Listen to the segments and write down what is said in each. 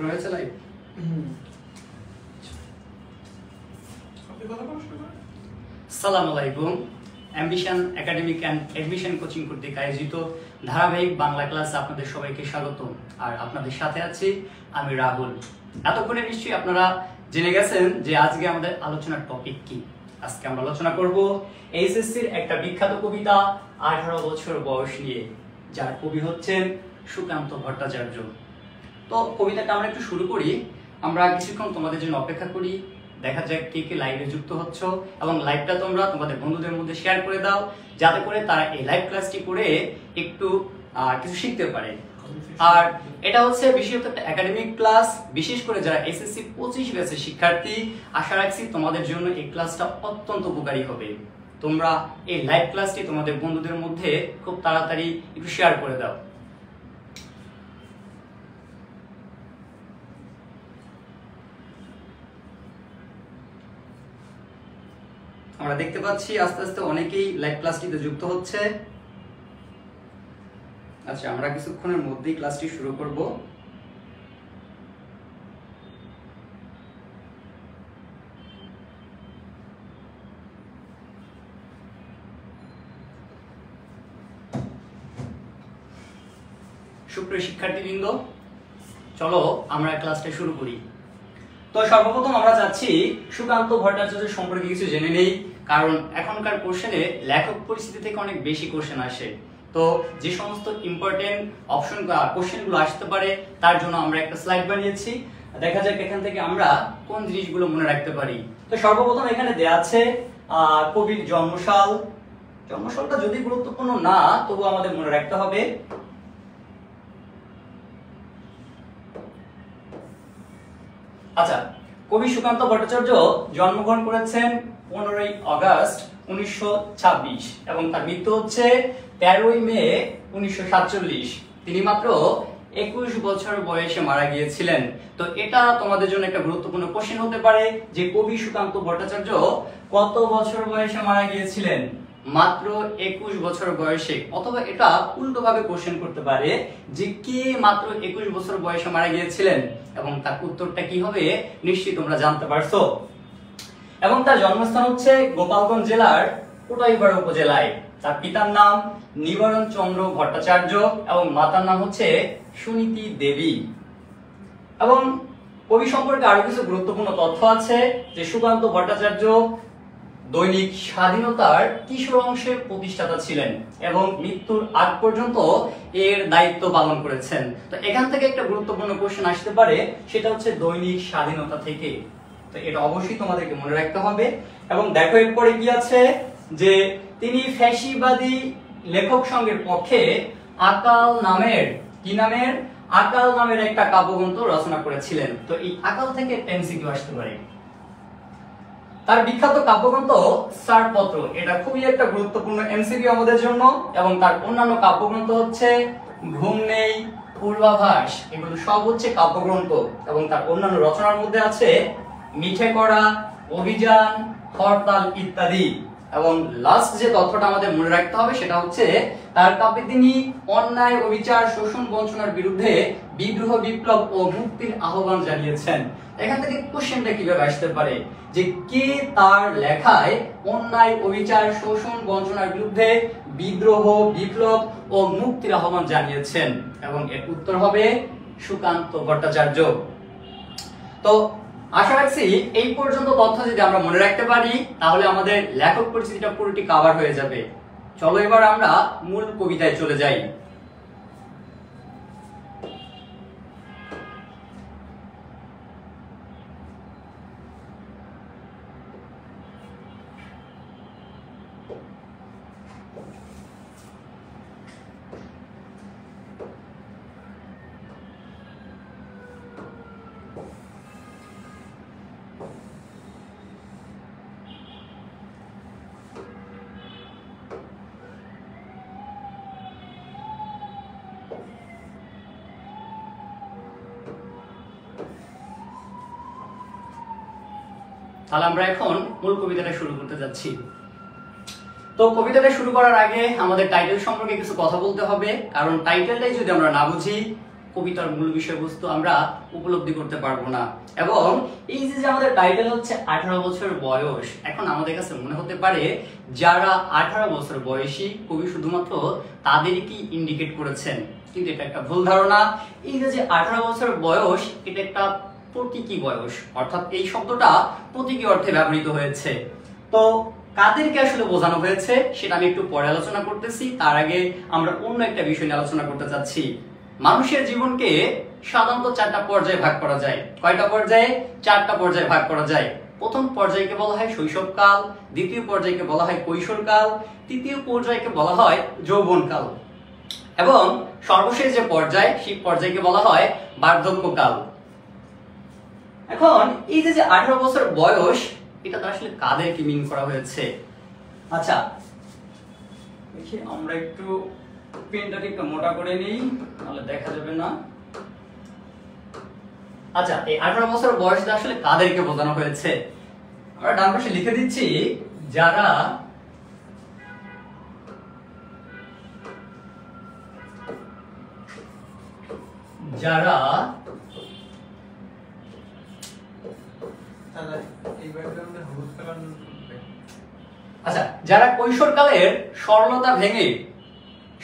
শুরু হয়েছে লাইভ? আসসালামু আলাইকুম। Ambition academic and admission coaching কর্তৃক আয়োজিত ধারাবাহিক বাংলা ক্লাস আপনাদের সবাইকে স্বাগত। আর আপনাদের সাথে আছি আমি রাহুল। এতক্ষণে নিশ্চয়ই আপনারা জেনে গেছেন যে আজকে আমাদের আলোচনার টপিক কি। আজকে আমরা আলোচনা করব এইচএসসির একটা বিখ্যাত কবিতা 18 বছর বয়স নিয়ে, যার কবি হচ্ছেন সুকান্ত ভট্টাচার্য। তো কবিতাটা আমরা একটু শুরু করি। আমরা কিছুক্ষণ তোমাদের জন্য অপেক্ষা করি, দেখা যাক কে কে লাইভে যুক্ত হচ্ছ, এবং লাইভটা তোমরা তোমাদের বন্ধুদের মধ্যে শেয়ার করে দাও, যাতে করে তারা এই লাইভ ক্লাসটি করে একটু কিছু শিখতে পারে। আর এটা হচ্ছে বিশেষত একটা একাডেমিক ক্লাস, বিশেষ করে যারা এসএসসি 25 ব্যাচের শিক্ষার্থী, আশা রাখছি তোমাদের জন্য এই ক্লাসটা অত্যন্ত উপকারী হবে। তোমরা এই লাইভ ক্লাসটি তোমাদের বন্ধুদের মধ্যে খুব তাড়াতাড়ি একটু শেয়ার করে দাও। আমরা দেখতে পাচ্ছি আস্তে আস্তে অনেকেই লাইভ ক্লাসটিতে যুক্ত হচ্ছে। আচ্ছা, আমরা কিছুক্ষণের মধ্যেই ক্লাসটি শুরু করব। সুপ্রিয় শিক্ষার্থীবৃন্দ, চলো আমরা ক্লাসটা শুরু করি। তো সর্বপ্রথম আমরা যাচ্ছি সুকান্ত ভট্টাচার্য সম্পর্কে কিছু জেনে নেই, কারণ এখনকার কোশ্চেনে লেখক পরিস্থিতি থেকে অনেক বেশি কোশ্চেন আসে। তো যে সমস্ত ইম্পর্টেন্ট কোশ্চেনগুলো আসতে পারে তার জন্য আমরা একটা স্লাইড বানিয়েছি। দেখা যাক এখান থেকে আমরা কোন জিনিসগুলো মনে রাখতে পারি। তো সর্বপ্রথম এখানে দেয়া আছে কবির জন্মসাল। জন্মসালটা যদি গুরুত্বপূর্ণ না, তবু আমাদের মনে রাখতে হবে। আচ্ছা, কবি সুকান্ত ভট্টাচার্য জন্মগ্রহণ করেছেন 15ই আগস্ট 1926 এবং তার মৃত্যু হচ্ছে 13ই মে 1947। তিনি মাত্র 21 বছর বয়সে মারা গিয়েছিলেন। তো এটা তোমাদের জন্য একটা গুরুত্বপূর্ণ কোশ্চেন হতে পারে যে কবি সুকান্ত ভট্টাচার্য কত বছর বয়সে মারা গিয়েছিলেন? মাত্র 21 বছর বয়সে। অথবা এটা উল্টোভাবে কোশ্চেন করতে পারে যে কে মাত্র 21 বছর বয়সে মারা গিয়েছিলেন, এবং তার উত্তরটা কি হবে নিশ্চয়ই তোমরা জানতে পারছো। এবং তার জন্মস্থান হচ্ছে গোপালগঞ্জ জেলার কোটাইপাড়া উপজেলায়। তার পিতার নাম নিবারণ চন্দ্র ভট্টাচার্য এবং মাতার নাম হচ্ছে সুনীতি দেবী। এবং কবি সম্পর্কে আরো কিছু গুরুত্বপূর্ণ তথ্য আছে যে সুকান্ত ভট্টাচার্য দৈনিক স্বাধীনতার কিশোর অংশের প্রতিষ্ঠাতা ছিলেন এবং মৃত্যুর আগ পর্যন্ত এর দায়িত্ব পালন করেছেন। তো এখান থেকে একটা গুরুত্বপূর্ণ কোশ্চেন আসতে পারে, সেটা হচ্ছে দৈনিক স্বাধীনতা থেকে। তো এটা অবশ্যই তোমাদেরকে মনে রাখতে হবে। এবং দেখো এরপরে কি আছে যে তিনি ফ্যাসিবাদী লেখক সংঘের পক্ষে আকাল নামের আকাল নামের একটা কাব্যগ্রন্থ রচনা করেছিলেন। তো এই আকাল থেকে একটা এমসিকিউ আসতে পারে। তার বিখ্যাত কাব্যগ্রন্থ ছাড়পত্র, এটা খুবই একটা গুরুত্বপূর্ণ এমসিকিউ আমাদের জন্য। এবং তার অন্যান্য কাব্যগ্রন্থ হচ্ছে ঘুম নেই, পূর্বাভাস, এগুলো সব হচ্ছে কাব্যগ্রন্থ। এবং তার অন্যান্য রচনার মধ্যে আছে মিঠে করা, অভিযান, হরতাল ইত্যাদি। এবং লাস্ট যে তথ্যটা আমাদের মনে রাখতে হবে সেটা হচ্ছে তার কাব্যে তিনি অন্যায়, অবিচার, শোষণ, বঞ্চনার বিরুদ্ধে বিদ্রোহ, বিপ্লব ও মুক্তির আহ্বান জানিয়েছেন। এখান থেকে কোশ্চেনটা কিভাবে আসতে পারে যে কে তার লেখায় অন্যায়, অবিচার, শোষণ, বঞ্চনার বিরুদ্ধে বিদ্রোহ, বিপ্লব ও মুক্তির আহ্বান জানিয়েছেন? এবং এর উত্তর হবে সুকান্ত ভট্টাচার্য। তো আশা রাখছি এই পর্যন্ত তথ্য যদি আমরা মনে রাখতে পারি, তাহলে আমাদের লেখক পরিচিতিটা পুরোটি কভার হয়ে যাবে। চলো এবার আমরা মূল কবিতায় চলে যাই। তাহলে আমরা এখন মূল কবিতাটা শুরু করতে যাচ্ছি। তো কবিতাটা শুরু করার আগে আমাদের টাইটেল সম্পর্কে কিছু কথা বলতে হবে, কারণ টাইটেলটাই যদি আমরা না বুঝি কবিতার মূল বিষয়বস্তু আমরা উপলব্ধি করতে পারবো না। এবং এই যে আমাদের টাইটেল হচ্ছে 18 বছর বয়স, এখন আমাদের কাছে মনে হতে পারে যারা 18 বছর বয়সী কবি শুধুমাত্র তাদেরই ইন্ডিকেট করেছেন, কিন্তু এটা একটা ভুল ধারণা। এই যে 18 বছর বয়স এটা একটা প্রতীকী বয়স, অর্থাৎ এই শব্দটা প্রতীকী অর্থে ব্যবহৃত হয়েছে। তো কাদেরকে আসলে বোঝানো হয়েছে সেটা আমি একটু পরে আলোচনা করতেছি। তার আগে আমরা অন্য একটা বিষয় নিয়ে আলোচনা করতে চাচ্ছি। মানুষের জীবনকে সাধারণত 4টা পর্যায়ে ভাগ করা যায়। কয়টা পর্যায়ে? 4টা পর্যায়ে ভাগ করা যায়। প্রথম পর্যায়কে বলা হয় শৈশবকাল, দ্বিতীয় পর্যায়কে বলা হয় কৈশোরকাল, তৃতীয় পর্যায়কে বলা হয় যৌবনকাল, এবং সর্বশেষ যে পর্যায় সেই পর্যায়কে বলা হয় বার্ধক্যকাল। এখন এই যে 18 বছর বয়স এটা তো আসলে কাদেরকে মিন করা হয়েছে? আচ্ছা দেখি আমরা একটু পেনটাকে একটু মোটা করে নিই, তাহলে দেখা যাবে না। আচ্ছা, এই 18 বছর বয়সটা আসলে কাদেরকে বোঝানো হয়েছে? আমরা ডান পাশে লিখে দিচ্ছি যারা যারা আচ্ছা যারা কৈশোরকালের সরলতা ভেঙে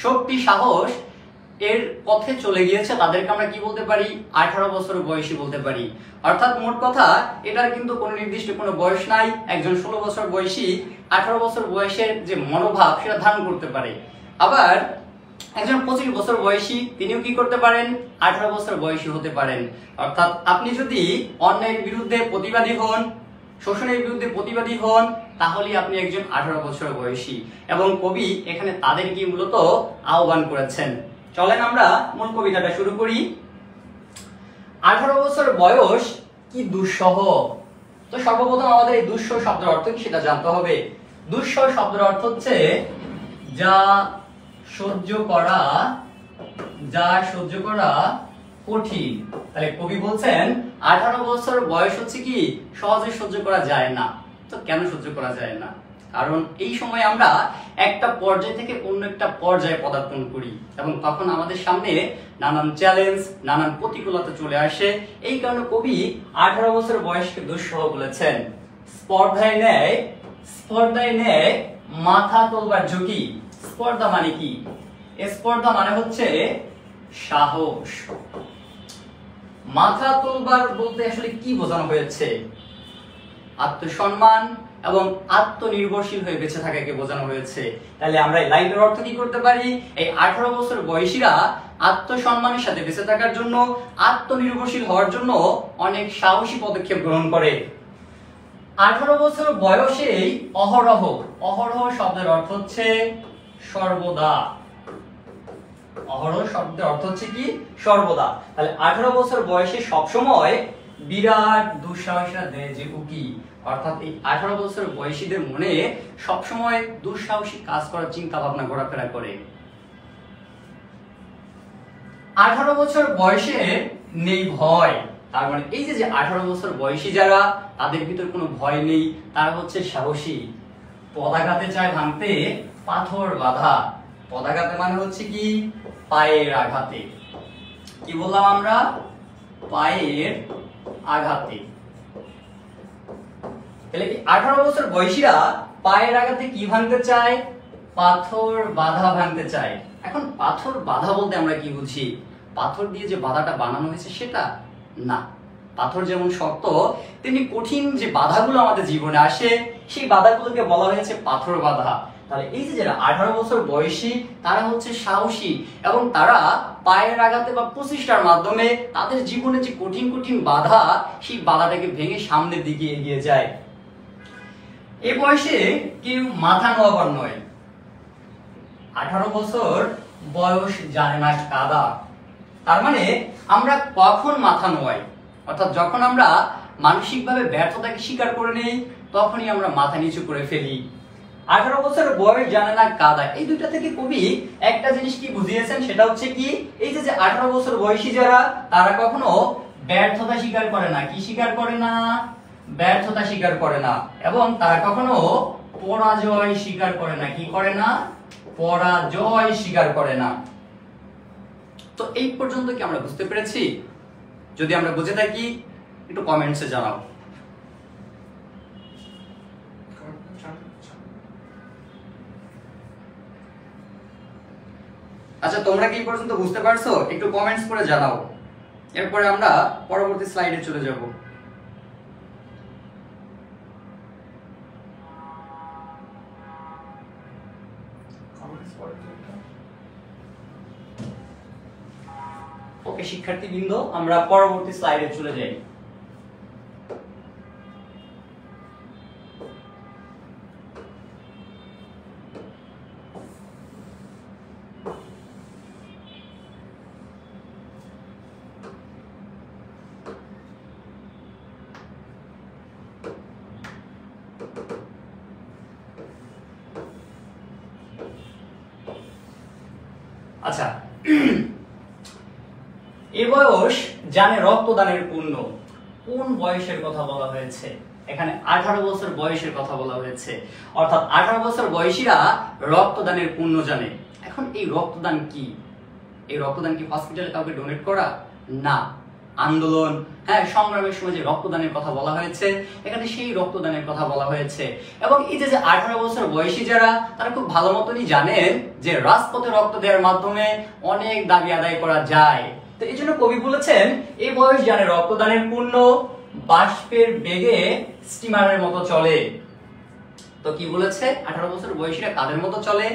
শক্তি সাহস এর পথে চলে গিয়েছে তাদেরকে আমরা কি বলতে পারি? 18 বছর বয়সী বলতে পারি। অর্থাৎ মোট কথা এটার কিন্তু কোনো নির্দিষ্ট কোনো বয়স নাই। একজন 16 বছর বয়সী 18 বছর বয়সের যে মনোভাব সেটা ধারণ করতে পারে। আবার একজন 25 বছর বয়সী তিনিও কি করতে পারেন? 18 বছর বয়সী হতে পারেন। অর্থাৎ আপনি যদি অন্যায়ের বিরুদ্ধে প্রতিবাদী হন, শোষণের বিরুদ্ধে প্রতিবাদী হন, তাহলে আপনি একজন 18 বছর বয়সী। এবং কবি এখানে তাদেরকে মূলত আহ্বান করেছেন। চলেন আমরা মূল কবিতাটা শুরু করি। 18 বছর বয়স কি দুঃসহ। তো সর্বপ্রথম আমাদের এই দুঃসহ শব্দের অর্থ কি সেটা জানতে হবে। দুঃসহ শব্দের অর্থ হচ্ছে যা সহ্য করা কঠিন। তাহলে কবি বলছেন 18 বছর বয়স হচ্ছে কি সহজে সহ্য করা যায় না। তো কেন সহ্য করা যায় না? কারণ এই সময় আমরা একটা পর্যায় থেকে অন্য একটা পর্যায়ে পদার্পণ করি এবং তখন আমাদের সামনে নানান চ্যালেঞ্জ, নানান প্রতিকূলতা চলে আসে। এই কারণে কবি 18 বছর বয়সকে দুঃসহ বলেছেন। স্পর্ধায় ন্যায় মাথা তোলবার ঝুঁকি। স্পর্ধা মানে কি? স্পর্ধা মানে হচ্ছে সাহস। মাথা তোলবার বলতে আসলে কি বোঝানো হয়েছে? আত্মসম্মান এবং আত্মনির্ভরশীল হয়ে বেঁচে থাকাকে বোঝানো হয়েছে। তাহলে আমরা এই লাইনের অর্থ কি করতে পারি? এই 18 বছর বয়সীরা আত্মসম্মানের সাথে বেঁচে থাকার জন্য, আত্মনির্ভরশীল হওয়ার জন্য অনেক সাহসী পদক্ষেপ গ্রহণ করে। 18 বছর বয়সেই অহরহ শব্দের অর্থ হচ্ছে সর্বদা। অহরহ শব্দের অর্থ হচ্ছে কি? সর্বদা। তাহলে 18 বছর বয়সে সবসময় বিরাট দুঃসাহসীরা দেয় যে উকি। অর্থাৎ এই 18 বছর বয়সীদের মনে সবসময় দুঃসাহসী কাজ করার চিন্তা ভাবনা ঘোরাফেরা করে। 18 বছর বয়সে নেই ভয়। তার মানে এই যে 18 বছর বয়সী যারা, তাদের ভিতর কোনো ভয় নেই, তারা হচ্ছে সাহসী। পদাঘাতে চায় ভাঙতে পাথর বাঁধা। পদাঘাতে মানে হচ্ছে কি? পায়ের আঘাতে। কি বললাম আমরা? পায়ের আঘাতে। তাহলে 18 বছর বয়সীরা পায়ের আঘাতে কি ভাঙতে চায়? পাথর বাঁধা ভাঙতে চায়। এখন পাথর বাঁধা বলতে আমরা কি বুঝি? পাথর দিয়ে যে বাধাটা বানানো হয়েছে সেটা না। পাথর যেমন শক্ত, তেমনি কঠিন যে বাধাগুলো আমাদের জীবনে আসে সেই বাধাগুলোকে বলা হয়েছে পাথর বাঁধা। তাহলে এই যে যারা 18 বছর বয়সী তারা হচ্ছে সাহসী এবং তারা পায়ের আঘাতে বা প্রচেষ্টার মাধ্যমে তাদের জীবনে যে কঠিন কঠিন বাধা সেই বাধাটাকে ভেঙে সামনের দিকে এগিয়ে যায়। এই বয়সে কেউ মাথা নোয়াবার নয়। 18 বছর বয়স জানে না কাদা। তার মানে আমরা কখন মাথা নোয়াই? অর্থাৎ যখন আমরা মানসিকভাবে ব্যর্থতাকে স্বীকার করে নেই তখনই আমরা মাথা নিচু করে ফেলি। 18 বছর বয়স জানে না কাদা, এই দুইটা থেকে কবি একটা জিনিস কি বুঝিয়েছেন সেটা হচ্ছে কি? এই যে 18 বছর বয়সী যারা, তারা কখনো ব্যর্থতা স্বীকার করে না। কি স্বীকার করে না? ব্যর্থতা স্বীকার করে না। এবং তারা কখনো পরাজয় স্বীকার করে না। কি করে না? পরাজয় স্বীকার করে না। তো এই পর্যন্ত কি আমরা বুঝতে পেরেছি? যদি আমরা বুঝে থাকি একটু কমেন্টসে জানাও। আচ্ছা, তোমরা কি পর্যন্ত বুঝতে পারছো? একটু কমেন্টস করে জানাও। এরপরে আমরা পরবর্তী স্লাইডে চলে যাব। ওকে শিক্ষার্থীবৃন্দ, আমরা পরবর্তী স্লাইডে চলে যাই। আচ্ছা, এই বয়স জানে রক্তদানের পুণ্য। কোন বয়সের কথা বলা হয়েছে? এখানে 18 বছর বয়সের কথা বলা হয়েছে, অর্থাৎ 18 বছর বয়সীরা রক্তদানের পুণ্য জানে। এখন এই রক্তদান কি? এই রক্তদান কি হসপিটালে কাউকে ডোনেট করা? না, আন্দোলন, হ্যাঁ, সংগ্রামের সময় যে রক্তদানের কথা বলা হয়েছে, এখানে সেই রক্তদানের কথা বলা হয়েছে। এবং এই যে 18 বছর বয়সী যারা, তারা খুব ভালো মতনই জানেন যে রাজপথে রক্ত দেওয়ার মাধ্যমে অনেক দাবি আদায় করা যায়। তো এই জন্য কবি বলেছেন, এই বয়স জানে রক্তদানের পুণ্য, বাষ্পের বেগে স্টিমারের মতো চলে। তো কি বলেছে? 18 বছর বয়সীরা কাদের মতো চলে?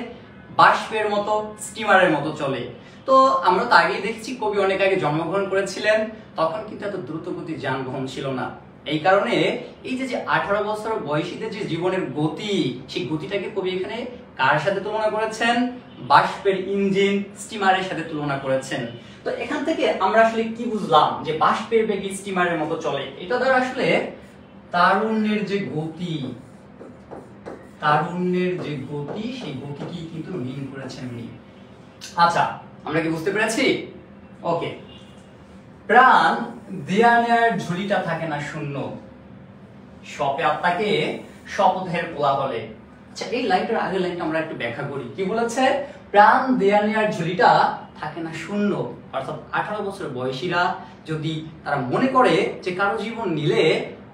বাষ্পের মতো, স্টিমারের মতো চলে। তো আমরা তো আগেই দেখছি, কবি অনেক আগে জন্মগ্রহণ করেছিলেন, তখন কিন্তু এত দ্রুতগতির যানবাহন ছিল না। এই কারণে এই যে 18 বছর বয়সীদের যে জীবনের গতি, সেই গতিটাকে কবি এখানে কার সাথে তুলনা করেছেন? বাষ্পের ইঞ্জিন, স্টিমারের সাথে তুলনা করেছেন। তো এখান থেকে আমরা আসলে কি বুঝলাম? যে বাষ্পের বেগে স্টিমারের মতো চলে, এটা দ্বারা আসলে তারুণ্যের যে গতি, সেই গতিটি কিন্তু মিন করেছেন উনি। আচ্ছা, আমরা কি বুঝতে পেরেছি? ওকে। প্রাণ দেয়া নেয়ার ঝুলিটা থাকে না শূন্য, শপে আত্মাকে শপথের কোলাহলে। আচ্ছা, এই লাইনটার আগের লাইনটা আমরা একটু ব্যাখ্যা করি। কি বলেছে? প্রাণ দেয়া নেয়ার ঝুলিটা থাকে না শূন্য, অর্থাৎ 18 বছর বয়সীরা যদি তারা মনে করে যে কারো জীবন নিলে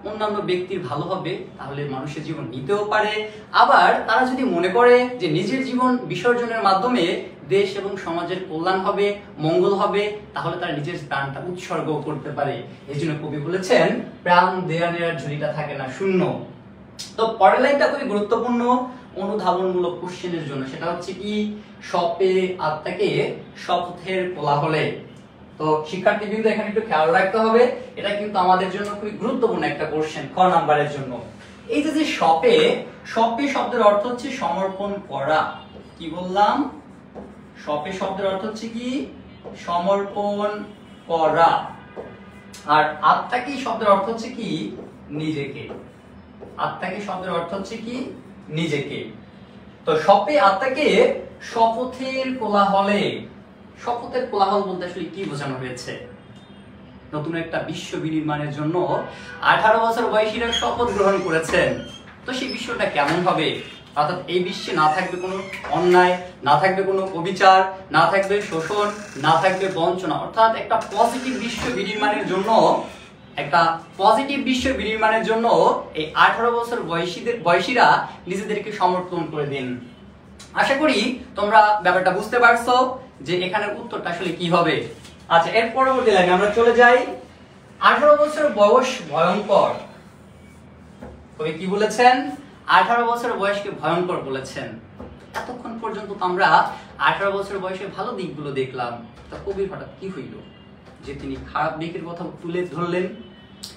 অন্যান্য ব্যক্তির ভালো হবে, তাহলে মানুষের জীবন নিতেও পারে। আবার তারা যদি মনে করে যে নিজের জীবন বিসর্জনের মাধ্যমে দেশ এবং সমাজের কল্যাণ হবে, মঙ্গল হবে, তাহলে তারা নিজের প্রাণটা উৎসর্গ করতে পারে। এই জন্য কবি বলেছেন, প্রাণ দেয়া নেয়ার ঝুলিটা থাকে না শূন্য। তো পরের লাইনটা খুবই গুরুত্বপূর্ণ অনুধাবনমূলক কোশ্চেনের জন্য। সেটা হচ্ছে কি? শপে আত্মাকে শপথের কোলাহলে। তো শিক্ষার্থীবৃন্দ, এখানে একটু খেয়াল রাখতে হবে, এটা কিন্তু আমাদের জন্য খুবই গুরুত্বপূর্ণ একটা কোশ্চেন, খ নাম্বারের জন্য। এই যে শপে শব্দের অর্থ হচ্ছে সমর্পণ করা। কি বললাম? শপে শব্দের অর্থ হচ্ছে কি? সমর্পণ করা। আর আত্মাকে শব্দের অর্থ হচ্ছে কি? নিজেকে। আত্মাকে শব্দের অর্থ হচ্ছে কি? নিজেকে। তো শপে আত্মাকে শপথের কোলাহলে। শপথের কোলাহল বলতে আসলে কি বোঝানো হয়েছে? নতুন একটা বিশ্ব বিনির্মাণের জন্য 18 বছর বয়সীরা শপথ গ্রহণ করেছেন। তো সেই বিশ্বটা কেমন হবে? অর্থাৎ এই বিশ্বে না থাকবে কোনো অন্যায়, না থাকবে কোনো অবিচার, না থাকবে শোষণ, না থাকবে বঞ্চনা। অর্থাৎ একটা পজিটিভ বিশ্ব বিনির্মাণের জন্য, এই 18 বছর বয়সীরা নিজেদেরকে সমর্পণ করে দিন। আশা করি তোমরা ব্যাপারটা বুঝতে পারছো যে এখানের উত্তরটা আসলে কি হবে। আচ্ছা, এর পরবর্তী লাইনে আমরা চলে যাই। 18 বছর বয়স ভয়ঙ্কর। কবি কি বলেছেন? 18 বছর বয়সকে ভয়ঙ্কর বলেছেন। এতক্ষণ পর্যন্ত তো আমরা 18 বছর বয়সের ভালো দিকগুলো দেখলাম। তা কবির হঠাৎ কি হইল যে তিনি খারাপ দিকের কথা তুলে ধরলেন?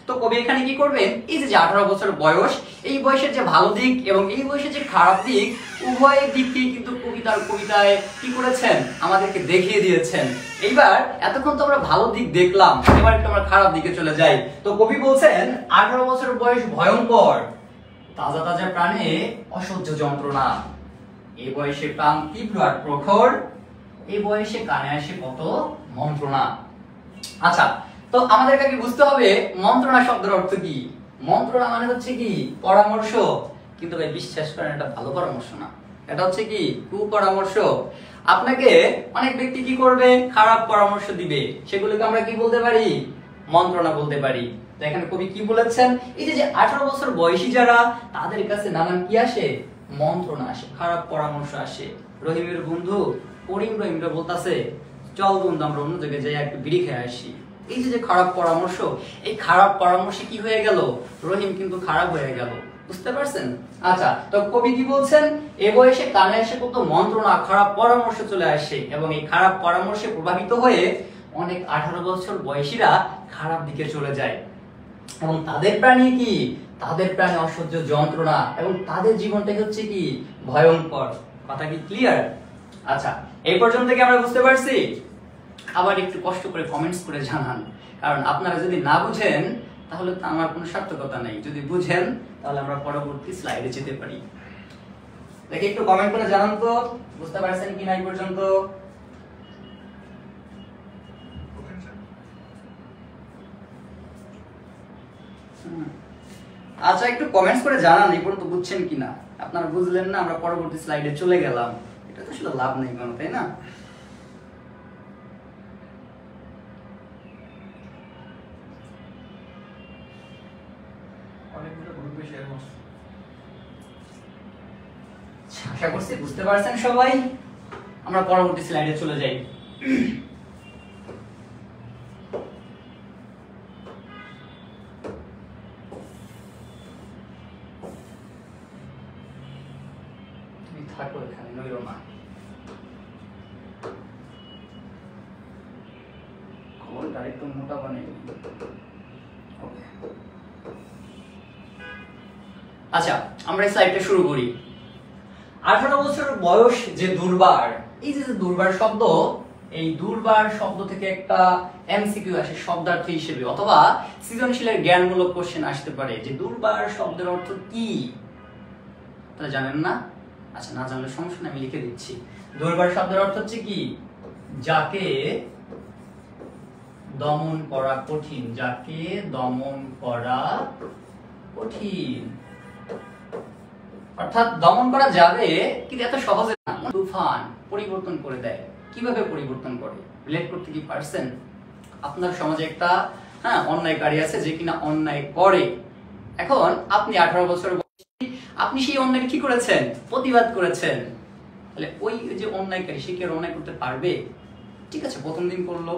তো কবি এখানে কি করবেন? এই যে 18 বছর বয়স, এই বয়সের যে ভালো দিক এবং এই বয়সের যে খারাপ দিক, উভয় দিককেই কিন্তু কবি তার কবিতায় কি করেছেন? আমাদেরকে দেখিয়ে দিয়েছেন। এইবার এতক্ষণ তো আমরা ভালো দিক দেখলাম, এবার একটু আমরা খারাপ দিকে চলে যাই। তো কবি বলছেন, 18 বছর বয়স ভয়ঙ্কর, তাজা তাজা প্রাণে অসহ্য যন্ত্রণা। এই বয়সে প্রাণ তীব্র আর প্রখর, এই বয়সে কানে আসে কত মন্ত্রণা। আচ্ছা, তো আমাদের কাছে বুঝতে হবে মন্ত্রণা শব্দের অর্থ কি। মন্ত্রণা মানে হচ্ছে কি? পরামর্শ। কিন্তু ভাই বিশ্বাস করেন, এটা ভালো পরামর্শ না, এটা হচ্ছে কি? কুপরামর্শ। আপনাকে অনেক ব্যক্তি কি করবে, খারাপ পরামর্শ দিবে, সেগুলোকে আমরা কি বলতে পারি, মন্ত্রণা বলতে পারি। তো এখানে কবি কি বলেছেন, এই যে 18 বছর বয়সী যারা, তাদের কাছে নানান কি আসে, মন্ত্রণা আসে, খারাপ পরামর্শ আসে। রহিমের বন্ধু রহিমরা বলতাছে, চল বন্ধু আমরা অন্য জায়গায় যাই একটু বিড়ি খেয়ে আসি। এই যে খারাপ পরামর্শ, এই খারাপ পরামর্শে কি হয়ে গেল, রহিম কিন্তু খারাপ হয়ে গেল। বুঝতে পারছেন? আচ্ছা, তো কবি কি বলছেন, এ বয়সে কানে এসে কত মন্ত্রণা, খারাপ পরামর্শ চলে আসে, এবং এই খারাপ পরামর্শে প্রভাবিত হয়ে অনেক 18 বছর বয়সীরা খারাপ দিকে চলে যায়, এবং তাদের প্রাণী কি, তাদের প্রাণে অসহ্য যন্ত্রণা, এবং তাদের জীবনটাই হচ্ছে কি ভয়ঙ্কর। কথা কি ক্লিয়ার? আচ্ছা, এই পর্যন্ত কি আমরা বুঝতে পারছি? আবার একটু কষ্ট করে কমেন্টস করে জানান, কারণ আপনারা যদি না বুঝেন তাহলে তো আমার কোনো সার্থকতা নেই। যদি বুঝেন তাহলে আমরা পরবর্তী স্লাইডে যেতে পারি। দেখি একটু কমেন্ট করে জানান তো বুঝতে পারছেন কি না এই পর্যন্ত। আচ্ছা, একটু কমেন্টস করে জানান এই পর্যন্ত বুঝছেন কিনা। আপনারা বুঝলেন না, আমরা পরবর্তী স্লাইডে চলে গেলাম, এটা তো আসলে লাভ নেই কোনো, তাই না? আশা করছি বুঝতে পারছেন সবাই। আমরা পরবর্তী স্লাইডে চলে যাই। তুমি থাকো এখানে, নইরো না। খবর ডাইরেক্ট তো মোটা বানাই। আচ্ছা, আমরা এই স্লাইডটা শুরু করি। 18 বছর বয়স যে দুর্বার, এই যে দুর্বার শব্দ, এই দুর্বার শব্দ থেকে একটা এমসিকিউ আসে শব্দার্থ হিসেবে, অথবা সৃজনশীলের জ্ঞানমূলক কোশ্চেন আসতে পারে যে দুর্বার শব্দের অর্থ কি। তাহলে জানেন না? আচ্ছা, না জানলে সমস্যা নেই, আমি লিখে দিচ্ছি। দুর্বার শব্দের অর্থ হচ্ছে কি, যাকে দমন করা কঠিন, যাকে দমন করা কঠিন, অর্থাৎ দমন করা যাবে কিন্তু এত সহজে না। তুফান পরিবর্তন করে দেয়। কিভাবে পরিবর্তন করে, রিলেট করতে কি পারছেন? আপনার সমাজে একটা অন্যায়কারী আছে যে কিনা অন্যায় করে। এখন আপনি 18 বছর বয়সী, আপনি সেই অন্যায় কি করেছেন, প্রতিবাদ করেছেন। তাহলে ওই যে অন্যায়কারী, সে কি আর অন্যায় করতে পারবে? ঠিক আছে, প্রথম দিন করলো,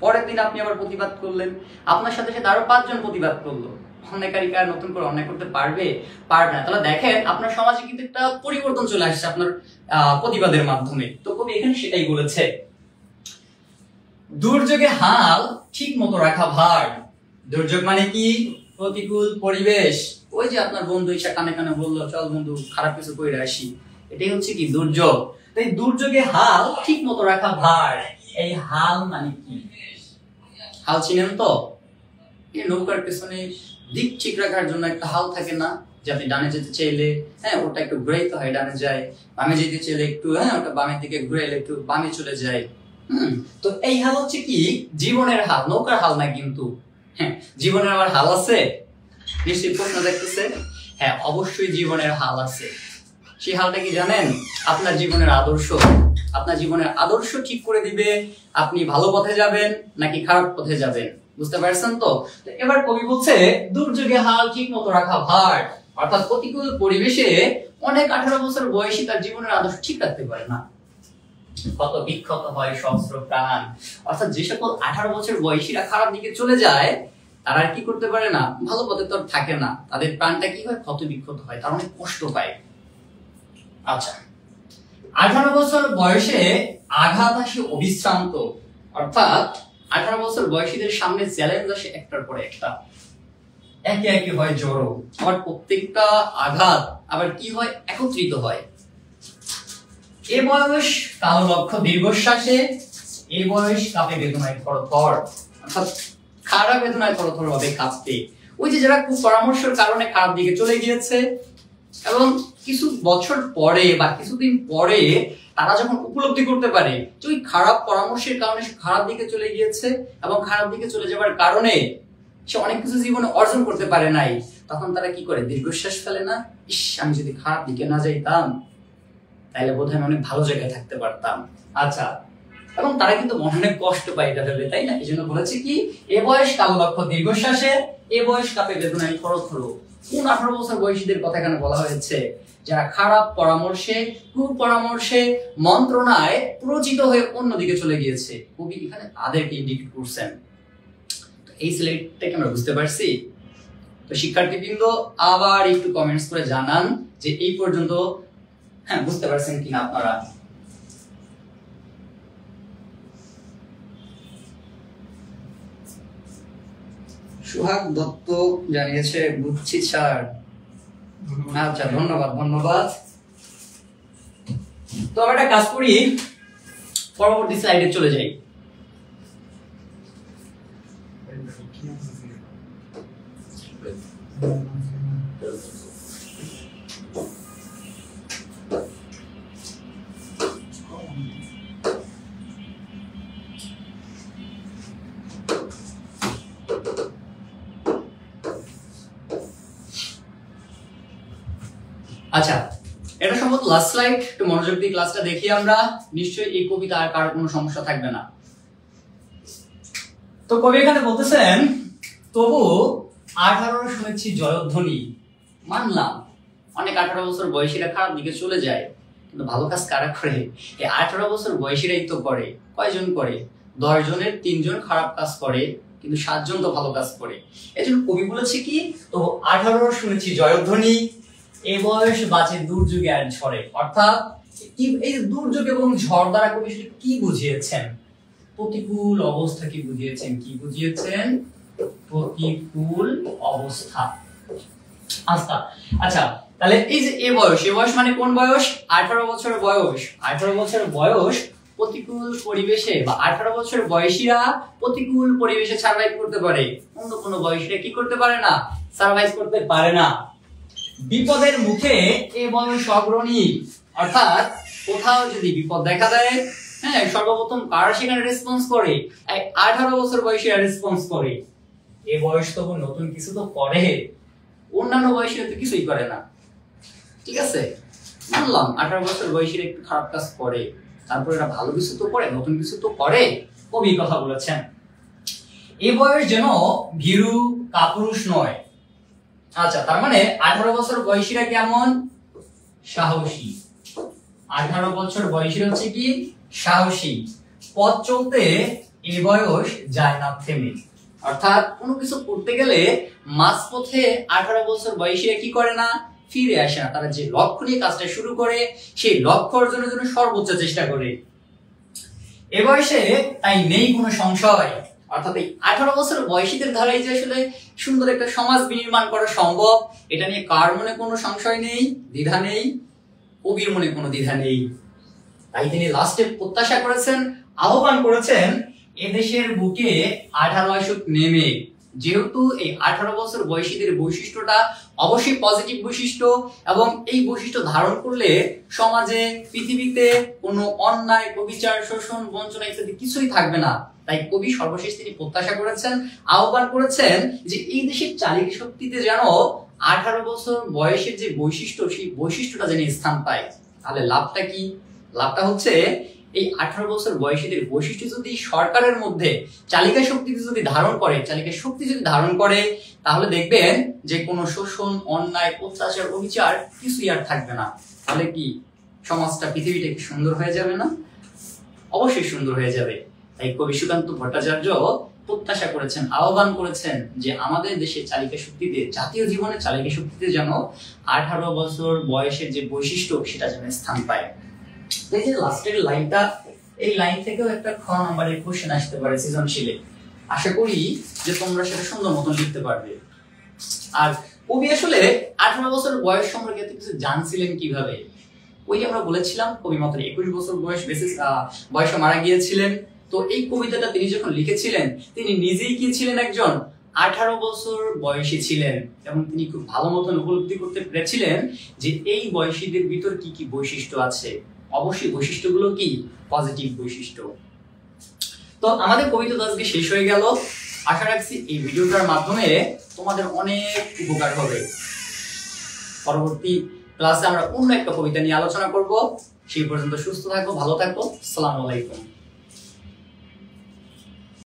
পরের দিন আপনি আবার প্রতিবাদ করলেন, আপনার সাথে সাথে আরো 5 জন প্রতিবাদ করলো। অন্যায়কারী কার নতুন করে অন্যায় করতে পারবে? পারবে না। তাহলে দেখেন আপনার সমাজে কিন্তু একটা পরিবর্তন চলে আসছে আপনার প্রতিবাদের মাধ্যমে। তো কবি এখানে সেটাই বলেছে, দুর্যোগে হাল ঠিক মতো রাখা ভার। দুর্যোগ মানে কি, প্রতিকূল পরিবেশ। ওই যে আপনার বন্ধু এসে কানে কানে বললো, চল বন্ধু খারাপ কিছু করে আসি, এটাই হচ্ছে কি দুর্যোগ। তো এই দুর্যোগে হাল ঠিক মতো রাখা ভার। এই হাল মানে কি, হাল চিনেন তো? এই নৌকার পেছনে দিক ঠিক রাখার জন্য একটা হাল থাকে না, যে আপনি ডানে যেতে চাইলে ওটা একটু ঘুরাইতে হয়, ডানে যায়, বামে যেতে চাইলে একটু ওটা বামের দিকে ঘুরাইলে একটু বামে চলে যায়। তো এই হাল হচ্ছে কি জীবনের হাল, নৌকার হাল না কিন্তু। জীবনের আবার হাল আছে? নিশ্চয়ই প্রশ্ন দেখতেছে। হ্যাঁ, অবশ্যই জীবনের হাল আছে। সেই হালটা কি জানেন? আপনার জীবনের আদর্শ। আপনার জীবনের আদর্শ ঠিক করে দিবে আপনি ভালো পথে যাবেন নাকি খারাপ পথে যাবেন। বুঝতে পারছেন তো? এবার কবি বলছে দুর্যোগে হাল ঠিক মতো রাখা ভার, অর্থাৎ প্রতিকূল পরিবেশে অনেক 18 বছর বয়সী তার জীবনের আদর্শ ঠিক রাখতে পারে না, কত বিক্ষত হয় সহস্র প্রাণ। অর্থাৎ যে সকল 18 বছর বয়সীরা খারাপ দিকে চলে যায়, তারা কি করতে পারে না, ভালো পথে তো থাকে না, তাদের প্রাণটা কি হয়, ক্ষত বিক্ষত হয়, তারা অনেক কষ্ট পায়। আচ্ছা, 18 বছর বয়সে আঘাত আসে অবিশ্রান্ত, অর্থাৎ 18 বছর বয়সীদের সামনে চ্যালেঞ্জ আসে একটার পর একটা, একে একে হয় জড়ো, আবার প্রত্যেকটা আঘাত আবার কি হয়, একত্রিত হয়। এ বয়স কালো লক্ষ্য দীর্ঘশ্বাসে, এ বয়স কাঁপে বেদনায় থরথর, অর্থাৎ খারাপ বেদনায় থরথর হবে কাঁপতে। ওই যে যারা কুপরামর্শের কারণে খারাপ দিকে চলে গিয়েছে, এবং কিছু বছর পরে বা কিছুদিন পরে তারা যখন উপলব্ধি করতে পারে যে ওই খারাপ পরামর্শের কারণে সে খারাপ দিকে চলে গিয়েছে, এবং খারাপ দিকে চলে যাওয়ার কারণে সে অনেক কিছু জীবনে অর্জন করতে পারে নাই, তখন তারা কি করে, দীর্ঘশ্বাস ফেলে না, ইস আমি যদি খারাপ দিকে না যাইতাম তাহলে বোধহয় আমি অনেক ভালো জায়গায় থাকতে পারতাম। আচ্ছা, এবং তারা কিন্তু মনে অনেক কষ্ট পায় এটা ভেবে, তাই না? এই জন্য বলেছে কি, এ বয়স কাল লক্ষ্য দীর্ঘশ্বাসে, এ বয়স কাপে বেদনায় খড় খড়। কোন 18 বছর বয়সীদের কথা এখানে বলা হয়েছে? যারা খারাপ পরামর্শে, কুপরামর্শে, মন্ত্রণায় প্ররোচিত হয়ে অন্যদিকে চলে গিয়েছে। কবি এখানে তাদেরকে ইন্ডিকেট করছেন। এই স্লাইডটাকে আমরা বুঝতে পারছি? তো শিক্ষার্থীবৃন্দ আবার একটু কমেন্টস করে জানান যে এই পর্যন্ত হ্যাঁ বুঝতে পারছেন কিনা আপনারা। সুহাগ দত্ত জানিয়েছে বুঝছি স্যার। আচ্ছা, ধন্যবাদ ধন্যবাদ। তো আমরা একটা কাজ করি, পরবর্তী স্লাইডে চলে যাই। আচ্ছা, এটা সম্ভবত লাস্ট স্লাইড। একটু মনোযোগ দিয়ে ক্লাসটা দেখি আমরা। নিশ্চয়ই এই কবিতা আর কারো কোনো সমস্যা থাকবে না। তো কবি এখানে বলতেছেন, তবু 18 শুনেছি জয়ধ্বনি। মানলাম অনেক 18 বছর বয়সীরা খারাপ দিকে চলে যায়, কিন্তু ভালো কাজ কারা করে? এই 18 বছর বয়সীরাই তো করে। কয়জন করে? 10 জনের 3 জন খারাপ কাজ করে, কিন্তু 7 জন তো ভালো কাজ করে। এজন্য কবি বলেছে কি, তো 18 শুনেছি জয়ধ্বনি, এই বয়স বাঁচে দুর্যোগে আর ঝড়ে। অর্থাৎ এই দুর্যোগ এবং ঝড় দ্বারা কবি কি বুঝিয়েছেন? প্রতিকূল অবস্থা কি বুঝিয়েছেন? কি বুঝিয়েছেন? প্রতিকূল অবস্থা। আচ্ছা আচ্ছা, তাহলে এই যে এ বয়স মানে কোন বয়স? 18 বছর বয়স। 18 বছর বয়স প্রতিকূল পরিবেশে বা 18 বছর বয়সীরা প্রতিকূল পরিবেশে সার্ভাইভ করতে পারে। অন্য কোনো বয়সীরা কি করতে পারে না? সার্ভাইভ করতে পারে না। বিপদের মুখে এ বয়স অগ্রণী। অর্থাৎ কোথাও যদি বিপদ দেখা দেয়, হ্যাঁ, সর্বপ্রথম কারা সেখানে রেসপন্স করে? 18 বছর বয়সীরা রেসপন্স করে। এ বয়স তো নতুন কিছু তো করে, অন্যান্য বয়সীরা তো কিছুই করে না। ঠিক আছে, মানলাম 18 বছর বয়সীরা একটু খারাপ কাজ করে, তারপর এরা ভালো কিছু তো করে, নতুন কিছু তো করে। কবি কথা বলেছেন, এ বয়স যেন ভীরু কাপুরুষ নয়। আচ্ছা, তার মানে 18 বছর বয়সীরা কেমন? সাহসী। 18 বছর বয়সীরা হচ্ছে কি? সাহসী। পথ চলতে এ বয়স যায় না থেমে। অর্থাৎ কোনো কিছু করতে গেলে মাঝপথে 18 বছর বয়সীরা কি করে না? ফিরে আসে না। তারা যে লক্ষ্য নিয়ে কাজটা শুরু করে, সেই লক্ষ্য অর্জনের জন্য সর্বোচ্চ চেষ্টা করে। এ বয়সে তাই নেই কোনো সংশয়। অর্থাৎ এই 18 বছর বয়সীদের ধারাই যে আসলে সুন্দর একটা সমাজ বিনির্মাণ করা সম্ভব, এটা নিয়ে কার মনে কোনো সংশয় নেই, দ্বিধা নেই। কবির মনে কোনো দ্বিধা নেই। তাই তিনি লাস্টে প্রত্যাশা করেছেন, আহ্বান করেছেন, এদেশের বুকে 18 আসুক নেমে। যেহেতু এই 18 বছর বয়সীদের বৈশিষ্ট্যটা অবশ্যই পজিটিভ বৈশিষ্ট্য, এবং এই বৈশিষ্ট্য ধারণ করলে সমাজে, পৃথিবীতে কোনো অন্যায়, অবিচার, শোষণ, বঞ্চনা ইত্যাদি কিছুই থাকবে না। তাই কবি সর্বশেষ তিনি প্রত্যাশা করেছেন, আহ্বান করেছেন যে এই দেশের চালিকা শক্তিতে যেন 18 বছর বয়সের যে বৈশিষ্ট্য, সেই বৈশিষ্ট্যটা যেন স্থান পায়। তাহলে লাভটা কি? লাভটা হচ্ছে এই 18 বছর বয়সীদের বৈশিষ্ট্য যদি সরকারের মধ্যে চালিকা শক্তিতে যদি ধারণ করে, চালিকা শক্তি যদি ধারণ করে, তাহলে দেখবেন যে কোনো শোষণ, অন্যায়, অত্যাচার, অবিচার কিছুই আর থাকবে না। তাহলে কি সমাজটা, পৃথিবীটা কি সুন্দর হয়ে যাবে না? অবশ্যই সুন্দর হয়ে যাবে। তাই কবি সুকান্ত ভট্টাচার্য প্রত্যাশা করেছেন, আহ্বান করেছেন যে আমাদের দেশের চালিকা শক্তিতে, জাতীয় জীবনের চালিকা শক্তিতে যেন 18 বছর বয়সের যে বৈশিষ্ট্য, সেটা যেন স্থান পায়। এই যে লাস্টের লাইনটা, এই লাইন থেকেও একটা খ নম্বরের কোশ্চেন আসতে পারে সৃজনশীলে। আশা করি যে তোমরা সেটা সুন্দর মতন লিখতে পারবে। আর কবি আসলে 18 বছর বয়স সম্পর্কে এত কিছু জানছিলেন কিভাবে? ওই আমরা বলেছিলাম কবি মাত্র 21 বছর বয়সে মারা গিয়েছিলেন। তো এই কবিতাটা তিনি যখন লিখেছিলেন, তিনি নিজেই কি ছিলেন? একজন 18 বছর বয়সী ছিলেন, এবং তিনি খুব ভালো মতন উপলব্ধি করতে পেরেছিলেন যে এই বয়সীদের ভিতর কি কি বৈশিষ্ট্য আছে। অবশ্যই বৈশিষ্ট্যগুলো কি? পজিটিভ বৈশিষ্ট্য। তো আমাদের কবিতা আজকে শেষ হয়ে গেল। আশা রাখছি এই ভিডিওটার মাধ্যমে তোমাদের অনেক উপকার হবে। পরবর্তী ক্লাসে আমরা অন্য একটা কবিতা নিয়ে আলোচনা করব। সেই পর্যন্ত সুস্থ থাকো, ভালো থাকো। আসসালামু আলাইকুম।